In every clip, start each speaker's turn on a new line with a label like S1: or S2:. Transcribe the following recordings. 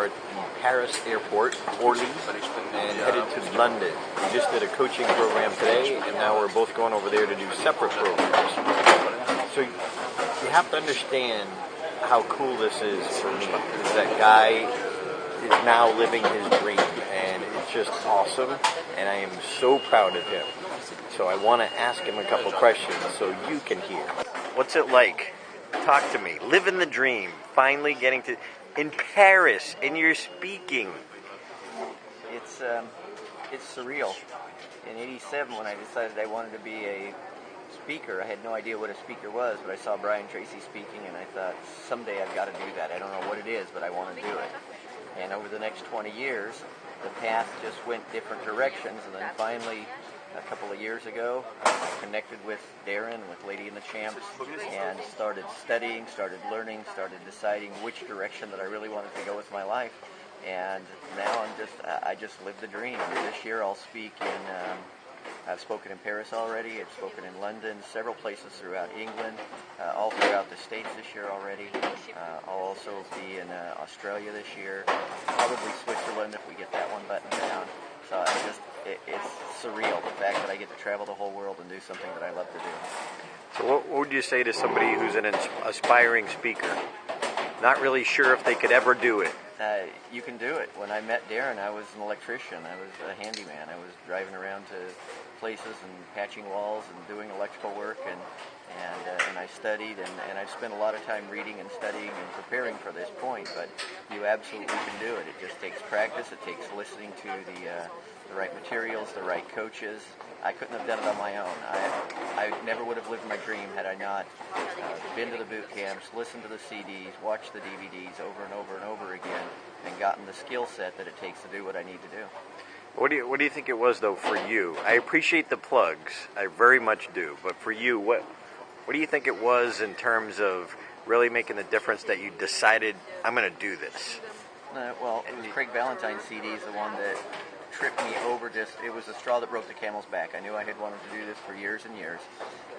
S1: at the Paris airport, Orly, and headed to London. We just did a coaching program today, and now we're both going over there to do separate programs. So you have to understand how cool this is for me. Is that guy is now living his dream, and it's just awesome, and I am so proud of him. So I want to ask him a couple questions so you can hear. What's it like? Talk to me. Living the dream. Finally getting to... in Paris, and you're speaking.
S2: It's surreal. In '87, when I decided I wanted to be a speaker, I had no idea what a speaker was, but I saw Brian Tracy speaking, and I thought, someday I've got to do that. I don't know what it is, but I want to do it. And over the next 20 years, the path just went different directions, and then finally, a couple of years ago, I connected with Darren, with Lady and the Champs, and started studying, started learning, started deciding which direction that I really wanted to go with my life. And now I just live the dream. This year I'll speak I've spoken in Paris already, I've spoken in London, several places throughout England, all throughout the States this year already. I'll also be in Australia this year, probably Switzerland if we get that one buttoned down. So it's surreal, the fact that I get to travel the whole world and do something that I love to do.
S1: So what would you say to somebody who's an aspiring speaker? Not really sure if they could ever do it.
S2: You can do it. When I met Darren, I was an electrician. I was a handyman. I was driving around to places and patching walls and doing electrical work, and I studied, and I've spent a lot of time reading and studying and preparing for this point, but you absolutely can do it. It just takes practice. It takes listening to the right materials, the right coaches. I couldn't have done it on my own. I never would have lived my dream had I not been to the boot camps, listened to the CDs, watched the DVDs over and over and over again, and gotten the skill set that it takes to do what I need to do.
S1: What do you think it was, though, for you? I appreciate the plugs. I very much do. But for you, what do you think it was in terms of really making the difference that you decided, I'm going to do this?
S2: Well, Craig Valentine's CD is the one that tripped me over. It was the straw that broke the camel's back. I knew I had wanted to do this for years and years,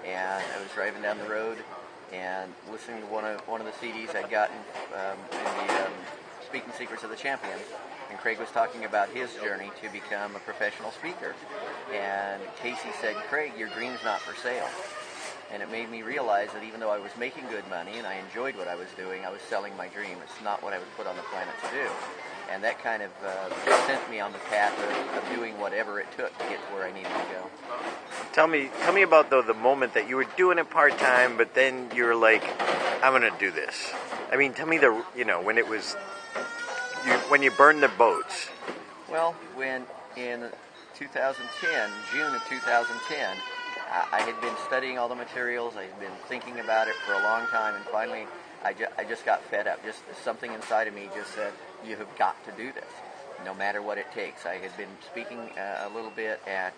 S2: and I was driving down the road and listening to one of the CDs I'd gotten in the Speaking Secrets of the Champions, and Craig was talking about his journey to become a professional speaker. And Casey said, "Craig, your dream's not for sale." And it made me realize that even though I was making good money and I enjoyed what I was doing, I was selling my dream. It's not what I was put on the planet to do. And that kind of sent me on the path of doing whatever it took to get to where I needed to go.
S1: Tell me about, though, the moment that you were doing it part-time, but then you were like, I'm going to do this. I mean, tell me when it was, when you burned the boats.
S2: Well, when in 2010, June of 2010, I had been studying all the materials. I had been thinking about it for a long time, and finally I just got fed up. Just something inside of me just said, you have got to do this, no matter what it takes. I had been speaking a little bit at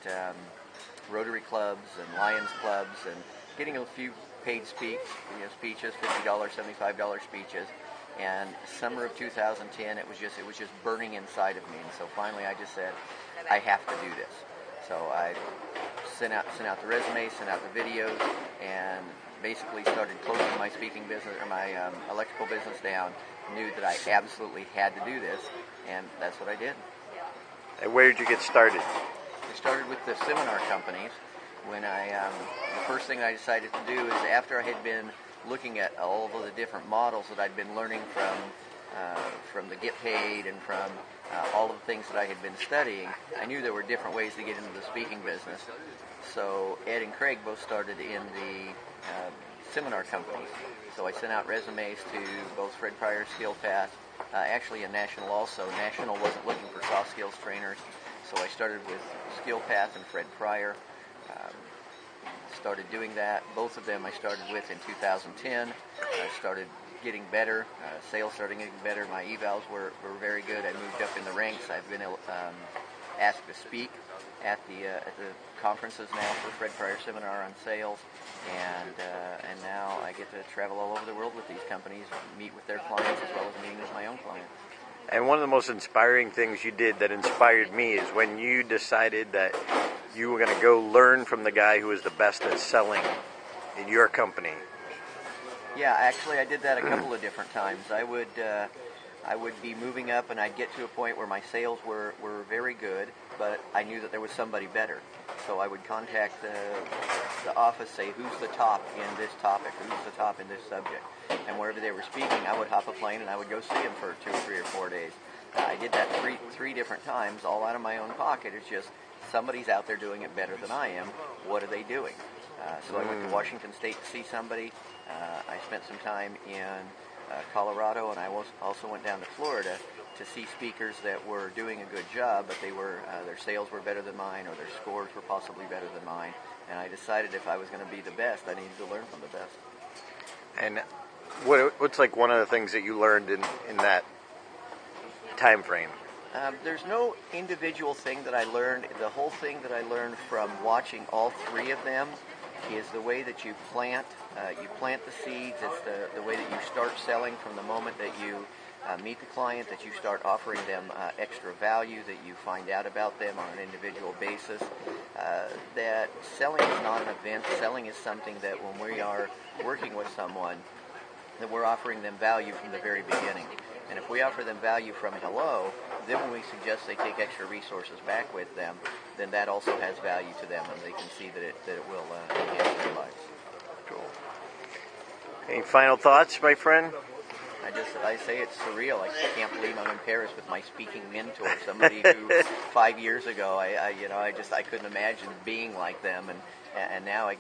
S2: Rotary clubs and Lions clubs and getting a few paid speeches, $50, $75 speeches. And summer of 2010, it was just burning inside of me. And so finally I just said, I have to do this. So I sent out the resume, sent out the videos, and basically started closing my speaking business or my electrical business down. Knew that I absolutely had to do this, and that's what I did.
S1: And where did you get started?
S2: I started with the seminar companies. When the first thing I decided to do is, after I had been looking at all of the different models that I'd been learning from the Get Paid and from all of the things that I had been studying, I knew there were different ways to get into the speaking business. So Ed and Craig both started in the seminar companies. So I sent out resumes to both Fred Pryor, Skill Path, actually a National also. National wasn't looking for soft skills trainers, so I started with Skill Path and Fred Pryor. Started doing that. Both of them I started with in 2010. I started getting better. Sales started getting better. My evals were very good. I moved up in the ranks. I've been asked to speak at the conferences now for Fred Pryor Seminar on sales, and now I get to travel all over the world with these companies, meet with their clients as well as meeting with my own clients.
S1: And one of the most inspiring things you did that inspired me is when you decided that you were going to go learn from the guy who was the best at selling in your company.
S2: Yeah, actually I did that a couple of different times. I I would be moving up, and I'd get to a point where my sales were very good, but I knew that there was somebody better. So I would contact the office, say, who's the top in this topic, who's the top in this subject. And wherever they were speaking, I would hop a plane and I would go see them for 2 or 3 or 4 days. I did that three different times, all out of my own pocket. It's just somebody's out there doing it better than I am. What are they doing? So I went to Washington State to see somebody. I spent some time in Colorado, and I also went down to Florida to see speakers that were doing a good job, but they were their sales were better than mine, or their scores were possibly better than mine. And I decided if I was going to be the best, I needed to learn from the best.
S1: And what's like one of the things that you learned in that time frame?
S2: There's no individual thing that I learned. The whole thing that I learned from watching all three of them is the way that you plant the seeds. It's the way that you start selling from the moment that you meet the client, that you start offering them extra value, that you find out about them on an individual basis. That selling is not an event. Selling is something that when we are working with someone, that we're offering them value from the very beginning. And if we offer them value from hello, then when we suggest they take extra resources back with them, then that also has value to them, and they can see that it will enhance their lives.
S1: Cool. Any final thoughts, my friend?
S2: I say it's surreal. I can't believe I'm in Paris with my speaking mentor, somebody who 5 years ago I couldn't imagine being like them, and now I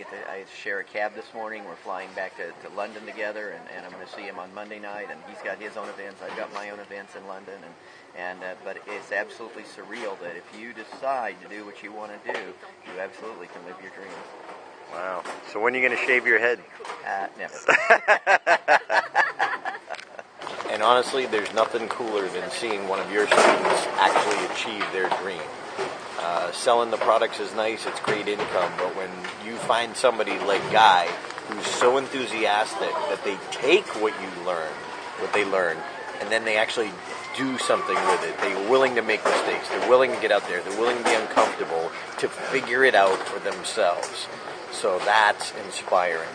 S2: share a cab this morning. We're flying back to London together, and I'm going to see him on Monday night, and he's got his own events. I've got my own events in London, but it's absolutely surreal that if you decide to do what you want to do, you absolutely can live your dreams.
S1: Wow. So when are you going to shave your head?
S2: Never.
S1: And honestly, there's nothing cooler than seeing one of your students actually achieve their dream. Selling the products is nice, it's great income, but when you find somebody like Guy who's so enthusiastic that they take what they learn, and then they actually do something with it. They're willing to make mistakes, they're willing to get out there, they're willing to be uncomfortable to figure it out for themselves. So that's inspiring.